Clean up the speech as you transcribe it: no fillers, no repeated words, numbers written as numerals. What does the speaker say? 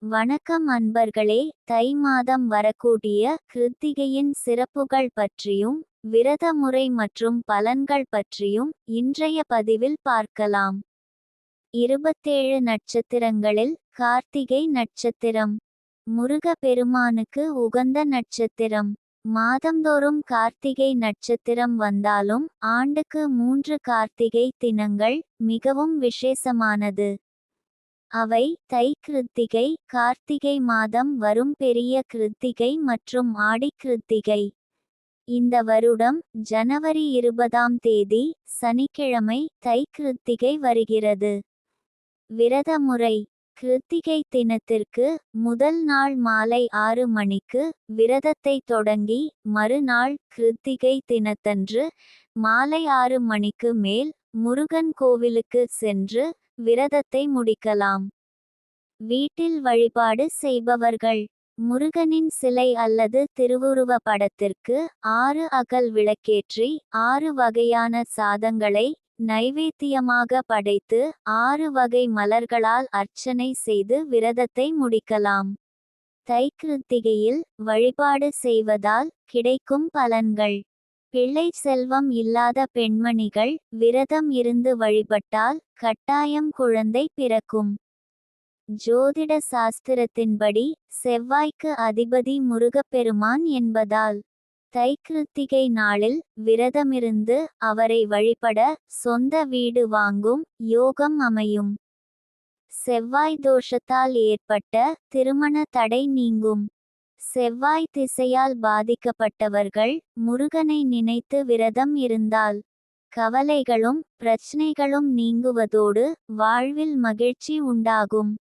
வணக்கம் அன்பர்களே. தை மாதம் வரக்கூடிய கிருத்திகையின் சிறப்புகள் பற்றியும் விரத முறை மற்றும் பலன்கள் பற்றியும் இன்றைய பதிவில் பார்க்கலாம். 27 நட்சத்திரங்களில் கார்த்திகை நட்சத்திரம் முருக பெருமானுக்கு உகந்த நட்சத்திரம். மாதந்தோறும் கார்த்திகை நட்சத்திரம் வந்தாலும் ஆண்டுக்கு 3 கார்த்திகை தினங்கள் மிகவும் விசேஷமானது. அவை தை கிருத்திகை, கார்த்திகை மாதம் வரும் பெரிய கிருத்திகை மற்றும் ஆடி கிருத்திகை. இந்த வருடம் ஜனவரி 20ஆம் தேதி சனிக்கிழமை தை கிருத்திகை வருகிறது. விரத முறை: கிருத்திகை தினத்திற்கு முதல் நாள் மாலை 6 மணிக்கு விரதத்தை தொடங்கி மறுநாள் கிருத்திகை தினத்தன்று மாலை 6 மணிக்கு மேல் முருகன் கோவிலுக்கு சென்று விரதத்தை முடிக்கலாம். வீட்டில் வழிபாடு செய்பவர்கள் முருகனின் சிலை அல்லது திருவுருவ படத்திற்கு 6 அகல் விளக்கேற்றி 6 வகையான சாதங்களை நைவேத்தியமாக படைத்து 6 வகை மலர்களால் அர்ச்சனை செய்து விரதத்தை முடிக்கலாம். தை கிருத்திகையில் வழிபாடு செய்வதால் கிடைக்கும் பலன்கள்: பிள்ளை செல்வம் இல்லாத பெண்மணிகள் விரதம் இருந்து வழிபட்டால் கட்டாயம் குழந்தை பிறக்கும். ஜோதிட சாஸ்திரத்தின்படி செவ்வாய்க்கு அதிபதி முருகப்பெருமான் என்பதால் தை கிருத்திகை நாளில் விரதமிருந்து அவரை வழிபட சொந்த வீடு வாங்கும் யோகம் அமையும். செவ்வாய் தோஷத்தால் ஏற்பட்ட திருமண தடை நீங்கும். செவ்வாய் திசையால் பாதிக்கப்பட்டவர்கள் முருகனை நினைத்து விரதம் இருந்தால் கவலைகளும் பிரச்னைகளும் நீங்குவதோடு வாழ்வில் மகிழ்ச்சி உண்டாகும்.